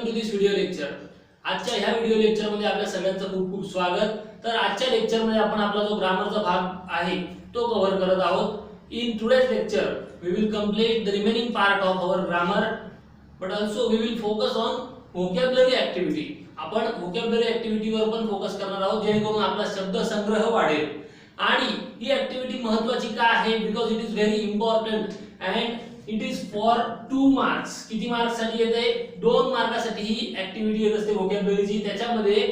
Welcome to this video lecture. आजच्या ह्या video lecture मध्ये आपल्या सगळ्यांचं खूप खूप स्वागत। तर आजच्या लेक्चर मध्ये आपण आपला जो ग्रामरचा भाग आहे तो कव्हर करत आहोत। In today's lecture we will complete the remaining part of our grammar, but also we will focus on vocabulary activity. आपण व्होकॅब्युलरी ऍक्टिव्हिटीवर पण फोकस करणार आहोत जेणेकरून आपला शब्द संग्रह वाढेल। आणि ही ऍक्टिव्हिटी महत्त्वाची का आहे? Because it is very important and it is for 2 marks. किती मार्क्स साठी येते? 2 मार्कासाठी ही ऍक्टिव्हिटी येत असते व्होकॅब्युलरीची। त्याच्यामध्ये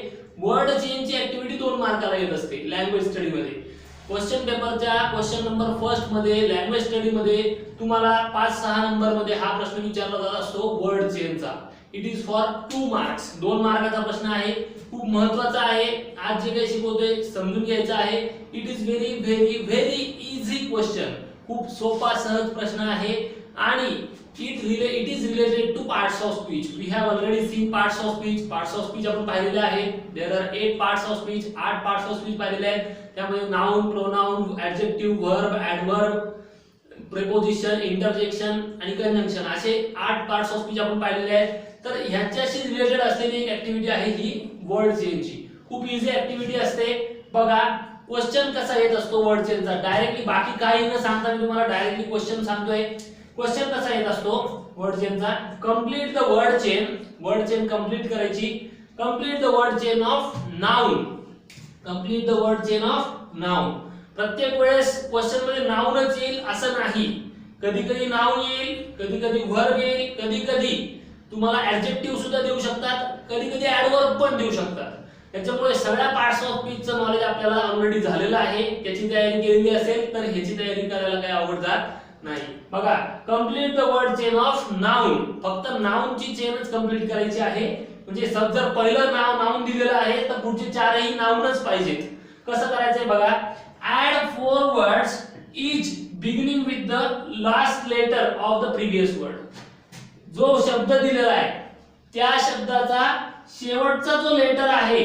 वर्ड चेनची ऍक्टिव्हिटी 2 मार्काला येत असते लँग्वेज स्टडी मध्ये। क्वेश्चन पेपरच्या क्वेश्चन नंबर फर्स्ट मध्ये लँग्वेज स्टडी मध्ये तुम्हाला 5-6 नंबर मध्ये हा प्रश्न विचारला जात असतो वर्ड चेनचा। It is for 2 marks. 2 मार्काचा प्रश्न आहे, खूप महत्त्वाचा आहे। आज जे काही शिकवतोय समजून घ्यायचं आहे। It is very very very easy question. खूप सोपा सहज प्रश्न आहे आणि it is related to parts of speech. We have already seen parts of speech. Parts of speech आपण पाहिलेले आहे। There are 8 parts of speech. 8 parts of speech पाहिलेले आहेत। त्यामध्ये noun, pronoun, adjective, verb, adverb, preposition, interjection आणि conjunction असे 8 parts of speech आपण पाहिलेले आहेत। तर ह्याच्याशी रिलेटेड असलेली एक ऍक्टिव्हिटी आहे ही वर्ड चेनची। खूप इझी ऍक्टिव्हिटी असते। बघा क्वेश्चन कसा येत असतो वर्ड चेनचा, डायरेक्टली बाकी काही न सांगता मी तुम्हाला डायरेक्टली क्वेश्चन सांगतोय। क्वेश्चन कसा येत असतो वर्ड चेनचा? Complete the word chain. Word chain complete करायची। Complete the word chain of noun. Complete the word chain of noun. प्रत्येक वेळेस क्वेश्चन मध्ये नाउनच येईल असं नाही। कधी कधी नाउन येईल, कधी कधी व्हर्ब येईल, कधी कधी तुम्हाला ऍडजेक्टिव्ह सुद्धा देऊ शकतात, कधी कधी ऍडव्हर्ब पण देऊ शकतात। त्याच्यामुळे सगळ्या पार्ट्स ऑफ स्पीचचं नॉलेज आपल्याला ऑलरेडी झालेलं आहे। त्याची तयारी केलेली असेल तर ह्याची तयारी करायला काही अवघड जात नाही। बघा complete the word chain of noun. फक्त नाउनची चेनच कंप्लीट करायची आहे। म्हणजे जर पहिलं नाउन दिलेलं आहे तर पुढचे 4ही नाउनच पाहिजेत। कसं करायचंय बघा, add 4 words each beginning with the last letter of the previous word. जो शब्द दिलेला आहे त्या शब्दाचा शेवटचा जो लेटर आहे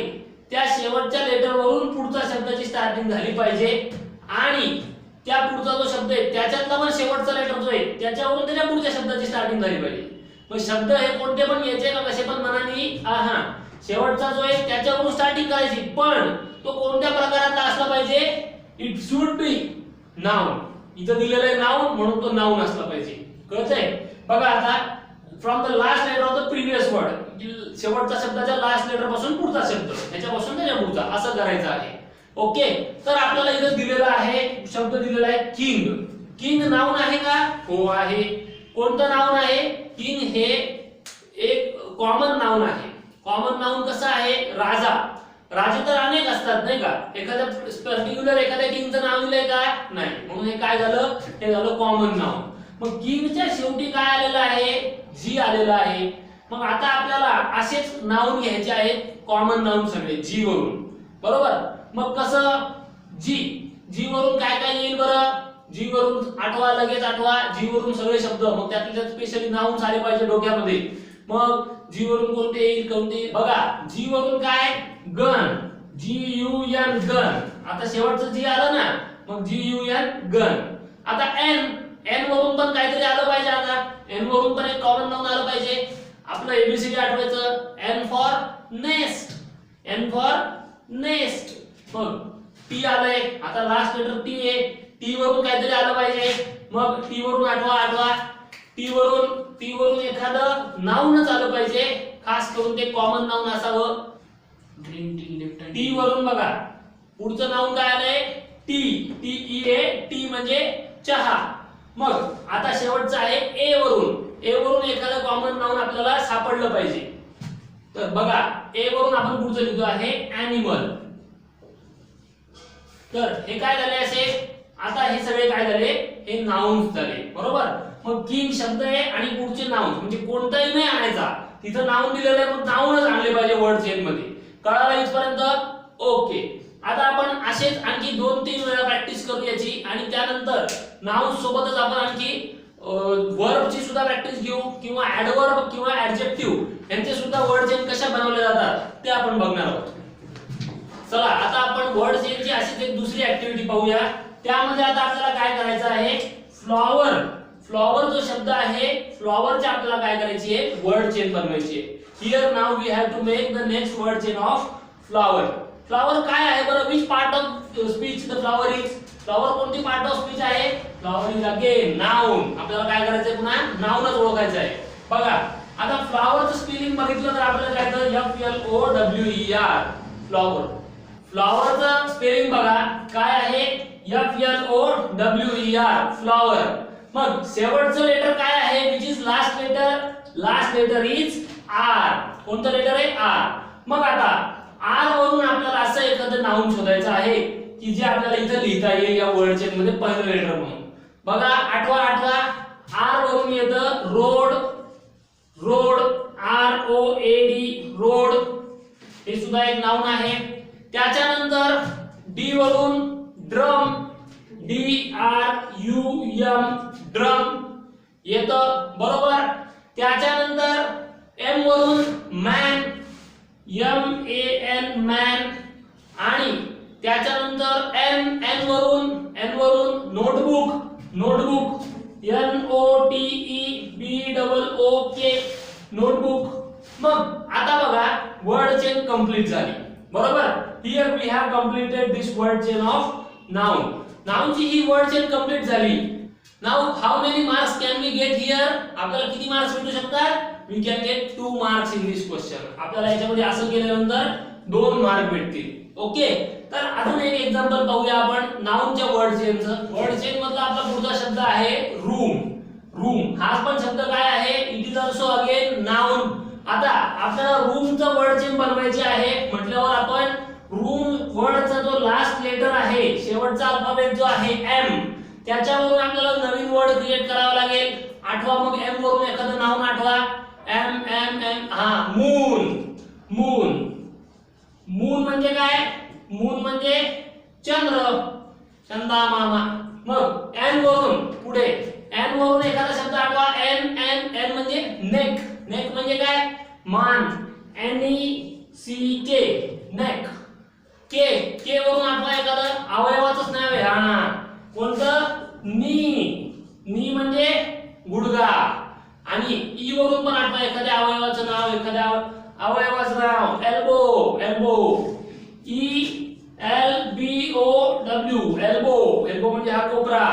त्या शेवटच्या लेटर वरून पुढच्या शब्दाची स्टार्टिंग झाली पाहिजे आणि त्या पुढचा जो शब्द आहे त्याच्यातला पण शेवटचा लेटर जो आहे त्याच्यावरून त्याच्या पुढच्या शब्दाची स्टार्टिंग झाली पाहिजे। मग शब्द हे कोणते पण यायचे का कसे पण मनाने शेवटचा जो आहे त्याच्यावरून स्टार्टिंग करायची, पण तो कोणत्या प्रकारातला असला पाहिजे? It should B noun. इथं दिलेलं आहे नाउन म्हणून तो नाउन असला पाहिजे। कळतंय? बघा आता from the last letter of the previous word, शेवटच्या शब्दाच्या लास्ट लेटर पासून पुढचा शब्द त्याच्यापासून त्याच्या पुढचा असं करायचं आहे। ओके, तर आपल्याला इथं दिलेला आहे शब्द दिलेला आहे किंग। किंग नाउन आहे का? हो आहे। कोणतं नाउन आहे? किंग हे एक कॉमन नाउन आहे। कॉमन नाउन कसं आहे? राजा। राजे तर अनेक असतात नाही का? एखाद्या पर्टिक्युलर एखाद्या किंगचं नाव दिलंय का? नाही, म्हणून हे काय झालं? हे झालं कॉमन नाउन। मग किंगच्या शेवटी काय आलेलं आहे? जी आलेलं आहे। मग आता आपल्याला असेच नाउन घ्यायचे आहेत, कॉमन नाउन सगळे जी वरून, बरोबर? मग कसं? जी वरून काय काय येईल बरं? जी वरून आठवा, लगेच आठवा। जी वरून सगळे शब्द, मग त्यातले स्पेशली नाउन्स आले पाहिजे डोक्यामध्ये। मग जी वरून कोणते येईल? कोणते? बघा जी वरून काय? गन। GUN gun. आता शेवटचं जी आलं ना, मग GUN गन। आता एन वरून पण काहीतरी आलं पाहिजे। आता एन वरून पण एक कॉमन नाउन आलं पाहिजे। आपलं एबीसीडी आठवायचं। N for nest. N for nest. मग टी आलंय, आता लास्ट लेटर टी आहे। टी वरून काहीतरी आलं पाहिजे। मग टी वरून आठवा। टी वरून एखादं नाउनच आलं पाहिजे, खास करून ते कॉमन नाउन असावं। टी वरून बघा पुढचं नाउन काय आलंय? टी म्हणजे चहा। मग आता शेवटचं आहे ए वरून एखादं कॉमन नाउन आपल्याला सापडलं पाहिजे। तर बघा ए वरून आपण पुढचं लिहितो आहे ॲनिमल। तर हे काय झाले असे? आता हे सगळे काय झाले? हे नाउन्स झाले, बरोबर? मग किंग शब्द आहे आणि पुढचे नाउन, म्हणजे कोणताही नाही आणायचा। तिथं नाउन दिलेलं आहे, मग नाउनच आणले पाहिजे वर्ड चेन मध्ये। कळालं इथपर्यंत? ओके, आता आपण असेच आणखी 2-3 वेळा प्रॅक्टिस करू याची आणि त्यानंतर नाउन सोबतच आपण आणखी वर्बची सुद्धा प्रॅक्टिस घेऊ किंवा ऍडवर्ब किंवा ऍडजेक्टिव्ह यांचे सुद्धा वर्ड चेन कशा बनवले जातात ते आपण बघणार आहोत। चला आता आपण वर्ड चेनची अशीच एक दुसरी ऍक्टिव्हिटी पाहूया। त्यामध्ये आता आपल्याला काय करायचं आहे? फ्लॉवर फ्लॉवर जो शब्द आहे फ्लॉवरचे आपल्याला काय करायची आहे वर्ड चेन बनवायची आहे. Here now we have to make the next word chain of flower. Flower काय आहे बरं, which part of speech the flower is. Flower कोणती पार्ट ऑफ स्पीच आहे, फ्लॉवर इज अगेन नाउन. आपल्याला काय करायचंय पुन्हा नाउनच ओळखायचं आहे. बघा आता फ्लॉवरचं स्पेलिंग बघितलं तर आपल्याला काय तर FLOWER फ्लॉवर. फ्लॉवरचं स्पेलिंग बघा काय आहे FLOWER फ्लॉवर. मग शेवटचं लेटर काय आहे, which is last letter, last letter is R. कोणतं लेटर आहे R. मग आता R वरून आपल्याला असं एखादं नाउन शोधायचं आहे की जे आपल्याला इथे लिहिता येईल या वर्ड चेन मध्ये पहिलं लेटर म्हणून. बघा आठवा R वरून येतं रोड. रोड ROAD रोड हे सुद्धा एक नाउन आहे. त्याच्यानंतर D वरून ड्रम DRUM ड्रम येतं बरोबर. त्याच्यानंतर M वरून मॅन MAN मॅन. आणि त्याच्यानंतर N वरून नोटबुक नोटबुक NOTEBOOK नोटबुक. मग आता बघा वर्ड चेन कंप्लीट झाली बरोबर. Here we have completed this word chain of noun. नाउनची ही वर्ड चेन कंप्लीट झाली. Now how many marks can we get here. आपल्याला किती मार्क्स भेटू शकतात, we can get 2 marks in this question. आपल्याला याच्यामध्ये असं केल्यानंतर 2 मार्क भेटतील. ओके, तर अजून एक एक्झाम्पल पाहूया आपण नाउनच्या वर्ड चेनचं. वर्ड चेन मधला आपला पुढचा शब्द आहे रूम. रूम हा पण शब्द काय आहे, it is also again noun. आता आपल्याला रूमचं वर्ड चेन बनवायचे आहे म्हटल्यावर आपण रूम वर्डचा जो लास्ट लेटर आहे शेवटचा अल्फाबेट जो आहे M त्याच्यावरून आपल्याला नवीन वर्ड क्रिएट करावा लागेल. आठवा मग M वरून एखादं नाउन आठवा. M हा मून. मून मून म्हणजे काय, मून म्हणजे चंद्र, चंदा मामा. मग N वरून पुढे N वरून एखादा शब्द आठवा. N म्हणजे नेक. नेक म्हणजे काय मान NECK नेक. K वरून आठवा एखादं अवयवाचंच नाव आहे. हा कोणतं नी म्हणजे गुडघा. आणि E वरून पण आठवा एखाद्या अवयवाचं नाव, एखाद्या अवयवाचं नाव. एल्बो ELBOW एल्बो म्हणजे हा कोपरा.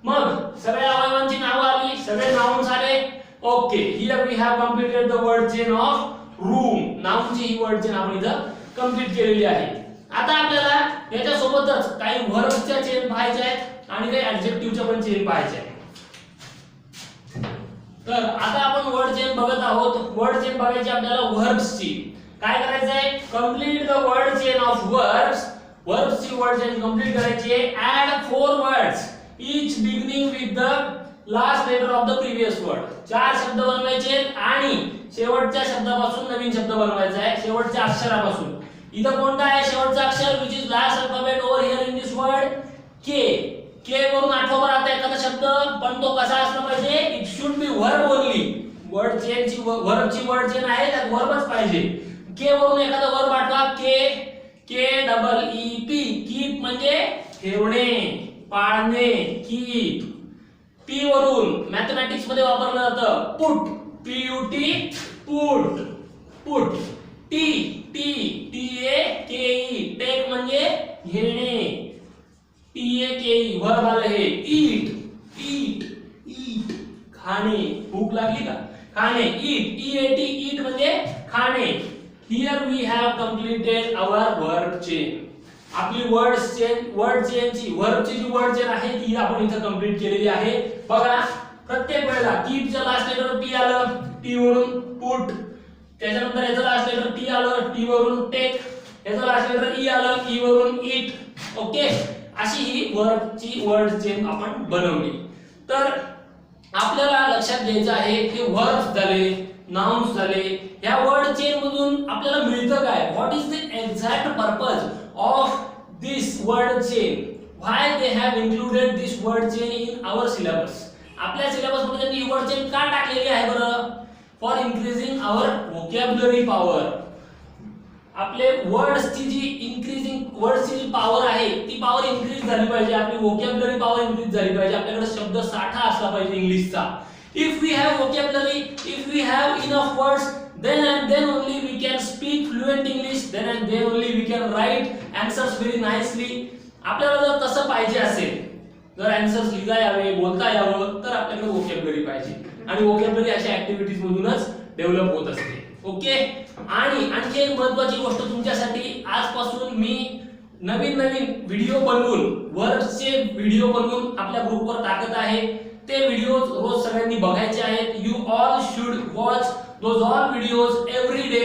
मग सगळ्या अवयवांची नावं आली, सगळे नाउन्स आले. Okay, here we have completed the word chain of room. नाउनची ही वर्ड चेन आपण इथं कंप्लीट केलेली आहे. आता आपल्याला याच्या सोबतच काही व्हर्बच्या चेन पाहायच्या आहेत आणि काही ऍडजेक्टिव्हच्या पण चेन पाहायच्या आहेत. तर आता आपण वर्ड चेन बघत आहोत. वर्ड चेन बघायची आपल्याला व्हर्ब्सची. काय करायचं आहे, complete the word chain of verbs. व्हर्ब्सची वर्ड चेन कंप्लीट करायची आहे. Add 4 words each beginning with the last letter of the previous word. 4 शब्द बनवायचे आणि शेवटच्या शब्दापासून नवीन शब्द बनवायचा आहे, शेवटच्या अक्षरापासून. इथं कोणता आहे शेवटचा अक्षर, which is last alphabet over here in this word K वरून आठवा आता एखादा शब्द, पण तो कसा असला पाहिजे, it should be verb only. Word चेनची वर्बची वर्ड चेन आहे त्यात वर्बच पाहिजे. K वरून एखादा वर्ब आठवा. KEEP कीप म्हणजे ठेवणे, पाळणे, कीप. P वरून मॅथमॅटिक्स मध्ये वापरलं जातं put, PUT put, put. TAKE take म्हणजे घेणे, TAKE वर्ब आलं हे. ईट खाणे, भूक लागली का, खाणे. EAT म्हणजे खाणे. Here we have completed our verb chain. आपली वर्ड चेनची वर्बची जी वर्ड चेन आहे ती आपण इथं कंप्लीट केलेली आहे. बघा प्रत्येक वेळेला कीपचं लास्ट लेटर P आलं, T वरून पुट. त्याच्यानंतर याचं लास्ट लेटर T आलं, T वरून टेक. याचं लास्ट लेटर E आलं, E वरून ईट. ओके, अशी ही वर्बची वर्ड चेन आपण बनवली. तर आपल्याला लक्षात घ्यायचं आहे की वर्ब्स झाले, नाउन्स झाले, या वर्ड चेन मधून आपल्याला मिळतं काय, what is the exact purpose of this word chain, why they have included this word chain in our syllabus. आपल्या सिलेबस मध्ये त्यांनी वर्ड चेन का टाकलेली आहे बरं, for increasing our vocabulary power. आपले वर्ड्सची जी इन्क्रीजिंग वर्ड्सची जी पॉवर आहे ती पॉवर इन्क्रीज झाली पाहिजे, आपली व्होकॅब्युलरी पॉवर इन्क्रीज झाली पाहिजे, आपल्याकडे शब्द साठा असला पाहिजे इंग्लिशचा. If we have vocabulary, if we have enough words, then and then only we can speak fluent English, then and then only we can write answers very nicely. आपल्याला जर तसं पाहिजे असेल, जर आन्सर्स लिहिता यावे, बोलता यावं, तर आपल्याकडे व्होकॅब्युलरी पाहिजे आणि व्होकॅब्युलरी अशा ऍक्टिव्हिटीज मधूनच डेव्हलप होत असते. ओके. आणि आणखी एक महत्त्वाची गोष्ट तुमच्यासाठी, आजपासून मी नवीन व्हिडिओ बनवून, वर्ड्सचे व्हिडिओ बनवून आपल्या ग्रुपवर टाकत आहे. ते व्हिडिओ रोज सगळ्यांनी बघायचे आहेत. You all should watch those all videos every day.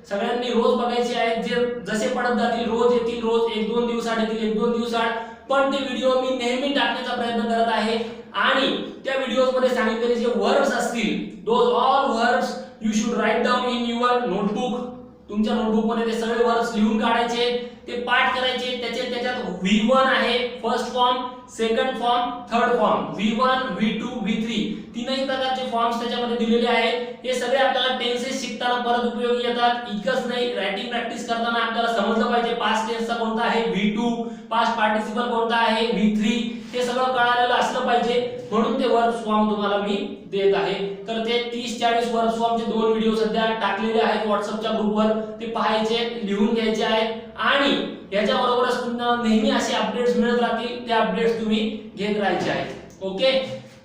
सगळ्यांनी रोज बघायचे आहेत. जे जसे पडत जातील रोज येतील, रोज 1-2 दिवसाआड येतील, 1-2 दिवसाआड, पण ते व्हिडिओ मी नेहमी टाकण्याचा प्रयत्न करत आहे. आणि त्या व्हिडिओज मध्ये सांगितलेले जे वर्ड्स असतील, those all words you should write down in your notebook. तुमच्या नोटबुक मध्ये ते सगळे वर्ड्स लिहून काढायचे, ते पाठ करायचे. त्याच्यात V1 आहे first form, second form, third form, V1, V2, V3 तीनही प्रकारचे फॉर्म्स त्याच्यामध्ये दिलेले आहेत. हे सगळे आपल्याला टेन्सेस शिकताना परत उपयोगी येतात. इतकंच नाही, रायटिंग प्रॅक्टिस करताना आपल्याला समजलं पाहिजे पास्ट टेन्सचा कोणता आहे V2, पास्ट पार्टिसिपल कोणता आहे V3, हे सगळं कळालेलं असलं पाहिजे. म्हणून ते वर्ब फॉर्म तुम्हाला मी देत आहे. तर ते 30-40 वर्ब फॉर्मचे 2 व्हिडिओ सध्या टाकलेले आहेत व्हॉट्सअपच्या ग्रुपवर. ते पाहायचे, लिहून घ्यायचे आहेत. आणि याच्या बरोबरच तुम्हाला नेहमी असे अपडेट्स मिळत राहतील. ते अपडेट्स तुम्ही घेत राहायचे आहेत. ओके.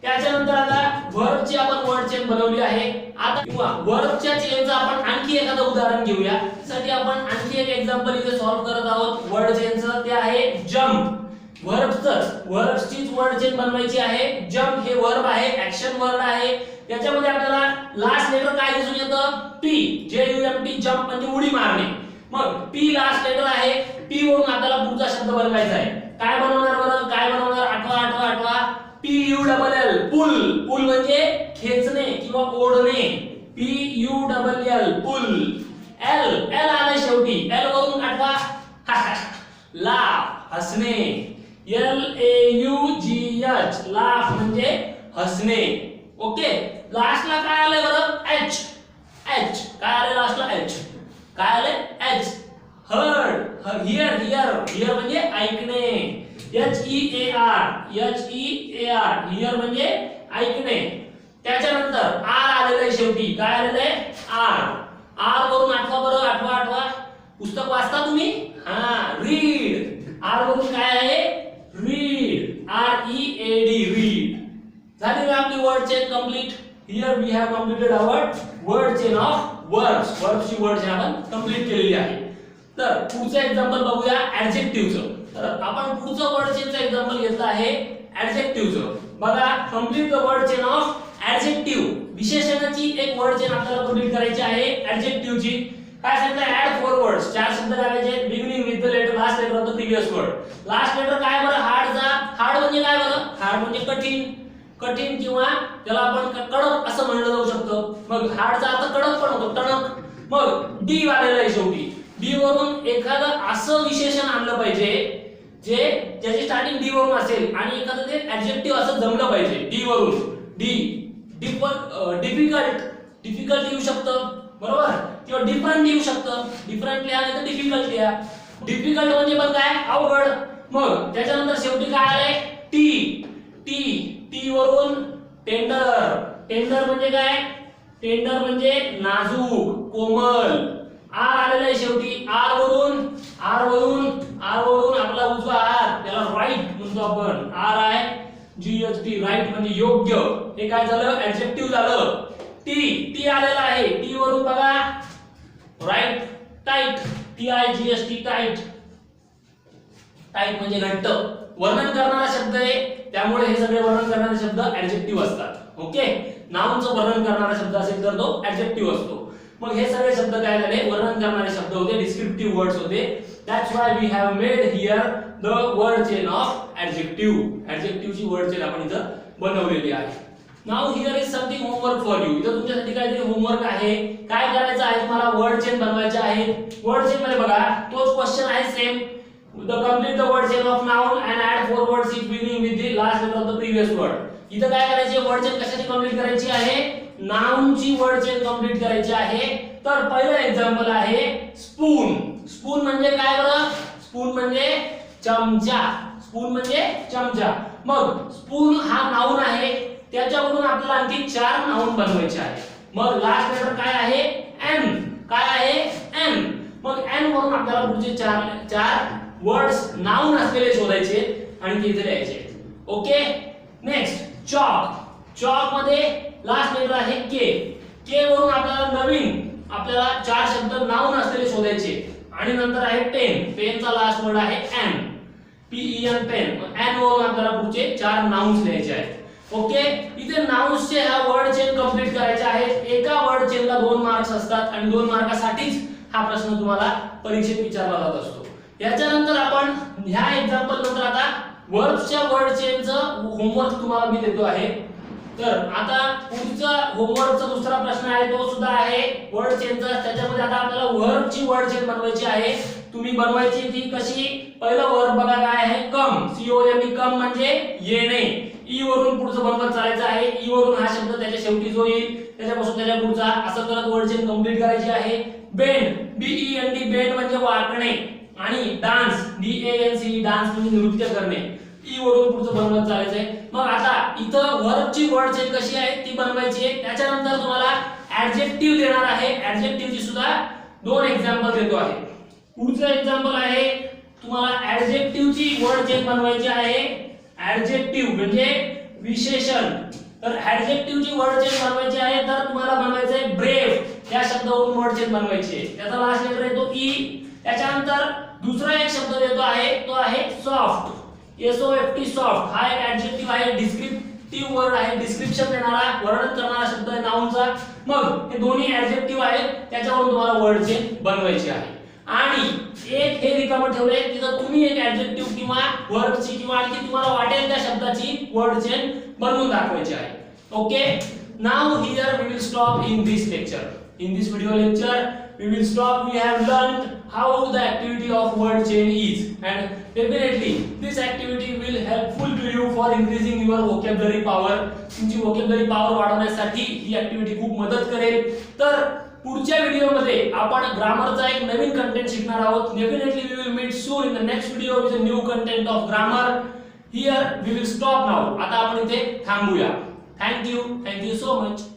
त्याच्यानंतर आता वर्बची आपण वर्ड चेन बनवली आहे. आता किंवा वर्बच्या चेनचं आपण आणखी एखादं उदाहरण घेऊया. त्यासाठी आपण आणखी एक एक्झाम्पल इथे सॉल्व्ह करत आहोत वर्ड चेनचं. ते आहे जम्प. वर्ब्सचीच वर्ड चेन बनवायची आहे. जम्प हे वर्ब आहे, ऍक्शन वर्ड आहे. त्याच्यामध्ये आपल्याला लास्ट लेटर काय दिसून येतं? P. JUMP, जम्प म्हणजे उडी मारणे. मग P लास्ट लेटर आहे. P वरून आपल्याला पुढचा शब्द बनवायचा आहे. काय बनवणार बरं? काय बनवणार? आठवा. PULL, पुल. पुल म्हणजे खेचणे किंवा ओढणे. PULL, पुल. L आले शेवटी. L वरून आठवा लाफ, हसणे. LAUGH, लाफ म्हणजे हसणे. ओके. लास्टला काय आलंय बरं? H. काय आले लास्टला? H. काय आले? H. हर्ड, हिअर म्हणजे ऐकणे. HEAR, हिअर म्हणजे ऐकणे. त्याच्यानंतर R आलेलं आहे शेवटी. काय आलेलं आहे? R वरून आठवा बरं. आठवा. पुस्तक वाचता तुम्ही? रीड. R वरून काय आहे? रीड. READ, read. झाली ना आपली word chain complete. Here we have completed our word chain of words. वर्ड्सची वर्ड चेन आपण कंप्लीट केलेली आहे. तर पुढचं एक्झाम्पल बघूया ऍडजेक्टिव्हचं. तर आपण पुढचं वर्ड चेनचं एक्झाम्पल घेतलं आहे ऍडजेक्टिव्हचं. बघा, complete the word chain of adjective. विशेषणाची एक वर्ड चेन आपल्याला कंप्लीट करायची आहे ऍडजेक्टिव्हची. काय सांगितलं? Add 4 words. 4 शब्द लावायचे beginning with the letter last letter of the previous word. Last letter काय बरं? हार्डचा. हार्ड म्हणजे काय बरं? हार्ड म्हणजे कठीण किंवा त्याला आपण कडक असं म्हणलं जाऊ शकतं. मग हार्डचा अर्थ कडक पण होतो, टणक. मग डी आलेला आहे शेवटी. डी वरून एखादं असं विशेषण आणलं पाहिजे ज्याची स्टार्टिंग डी वरून असेल आणि एखादं ते ऍडजेक्टिव्ह असं जमलं पाहिजे. डी वरून. डिफिकल्ट येऊ शकतं, बरोबर, किंवा डिफरंट येऊ शकतं. डिफरंट लिहा नाही तर डिफिकल्ट लिहा. डिफिकल्ट म्हणजे पण काय? अवघड. मग त्याच्यानंतर शेवटी काय आलंय? टी वरून टेंडर म्हणजे काय? टेंडर म्हणजे नाजूक, कोमल. आर आलेला आहे शेवटी. आर वरून आपला उजवा हात, त्याला राईट म्हणतो आपण. RIGHT, राईट म्हणजे योग्य. हे काय झालं? ऍडजेक्टिव्ह झालं. टी आलेला आहे. टी वरून बघा राईट, टाईट. TIGHT, टाईट म्हणजे घट्ट. वर्णन करणारा शब्द आहे, त्यामुळे हे सगळे वर्णन करणारे शब्द ऍडजेक्टिव्ह असतात. ओके. नाउनचं वर्णन करणारा शब्द असेल तर तो ऍडजेक्टिव्ह असतो. मग हे सगळे शब्द काय झाले? वर्णन करणारे शब्द होते, डिस्क्रिप्टिव्ह वर्ड्स होते. That's why we have made here the word chain of adjective. ऍडजेक्टिव्हची वर्ड चेन आपण इथं बनवलेली आहे. Now here is something homework for you. इथं तुमच्यासाठी काहीतरी होमवर्क आहे. काय करायचं आहे? तुम्हाला वर्ड चेन बनवायचे आहे. वर्ड चेन मध्ये बघा तोच क्वेश्चन आहे same. complete the word chain of noun and add 4 words each beginning with the last letter of the previous word. इथं काय करायचे? वर्ड चेन कशाची कंप्लीट करायची आहे? नाउन ची वर्ड चेन कंप्लीट करायची आहे. तर पहिलं एक्झाम्पल आहे स्पून. स्पून म्हणजे काय बरं? स्पून म्हणजे चमचा. स्पून म्हणजे चमचा. मग स्पून हा नाउन आहे, त्याच्यावरून आपल्याला आणखी 4 नाउन बनवायचे आहे. मग लास्ट लेटर काय आहे? एन. काय आहे? एन. मग एन वरून आपल्याला पुढचे 4 वर्ड्स नाउन असलेले शोधायचे आणि ते इथे लिहायचे. ओके. Next chalk. चॉक मध्ये लास्ट लेटर आहे के. के वरून आपल्याला आपल्याला 4 शब्द नाउन असलेले शोधायचे आणि नंतर आहे पेन. पेनचा लास्ट वर्ड आहे एन. PEN pen. एन वरून आपल्याला पुढचे 4 नाउन्स लिहायचे आहेत. ओके. इथे नाउन्सचे हा वर्ड चेन कंप्लीट करायचे आहेत. एका वर्ड चेनला 2 मार्क्स असतात आणि 2 मार्कासाठीच हा प्रश्न तुम्हाला परीक्षेत विचारला जात असतो. याच्यानंतर आपण ह्या एक्झाम्पल नंतर आता वर्ब्सच्या वर्ड चेनचं होमवर्क तुम्हाला मी देतो आहे. तर आता पुढचा होमवर्कचा दुसरा प्रश्न आहे, तो सुद्धा आहे वर्ड चेनचा. त्याच्यामध्ये आता आपल्याला वर्बची वर्ड चेन बनवायची आहे. तुम्ही बनवायची ती कशी? पहिला वर्ब बघा काय आहे? कम. COME कम म्हणजे येणे. ई वरून पुढचं बनवत चालायचं आहे. ई वरून हा शब्द त्याच्या शेवटी जो येईल त्याच्यापासून त्याच्या पुढचा असं करत वर्ड चेन कंप्लीट करायची आहे. बेंड. BEND बेंड म्हणजे वाकणे. आणि डान्स. DANCE डान्स म्हणजे नृत्य करणे. ई वरून पुढचं बनवत चालायचंय. मग आता इथं वर्बची वर्ड चेन कशी आहे ती बनवायची आहे. त्याच्यानंतर तुम्हाला ऍडजेक्टिव्ह देणार आहे. ऍडजेक्टिव्हची सुद्धा 2 एक्झाम्पल देतो आहे. पुढचं एक्झाम्पल आहे तुम्हाला ऍडजेक्टिव्हची वर्ड चेन बनवायची आहे. ऍडजेक्टिव्ह म्हणजे विशेषण. तर ऍडजेक्टिव्हची वर्ड चेन बनवायची आहे तर तुम्हाला बनवायचं आहे ब्रेव या शब्दावरून वर्ड चेन बनवायची आहे. त्याचा लास्ट लेटर आहे तो ई. त्याच्यानंतर दुसरा एक शब्द देतो आहे तो आहे सॉफ्ट. SOFT soft. हा एक ऍडजेक्टिव्ह आहे, डिस्क्रिप्टिव्ह वर्ड आहे, डिस्क्रिप्शन देणारा, वर्णन करणारा शब्द आहे नाउनचा. मग हे दोन्ही ऍडजेक्टिव्ह आहेत, त्याच्यावरून तुम्हाला वर्ड चेन बनवायची आहे. आणि एक हे रिकामं ठेवले तिथं तुम्ही एक ऍडजेक्टिव्ह किंवा वर्बची किंवा आणखी तुम्हाला वाटेल त्या शब्दाची वर्ड चेन बनवून दाखवायची आहे. Okay. Now here we will stop in this lecture. In this video lecture we will stop. We have learned how the activity of word chain is, and definitely this activity will helpful to you for increasing your vocabulary power. तुमची vocabulary power वाढवण्यासाठी ही activity खूप मदत करेल. तर पुढच्या व्हिडिओमध्ये आपण ग्रामरचा एक नवीन कंटेंट शिकणार आहोत. Definitely we will meet soon in the next video with a new content of grammar. Here we will stop now. आता आपण इथे थांबूया. Thank you so much.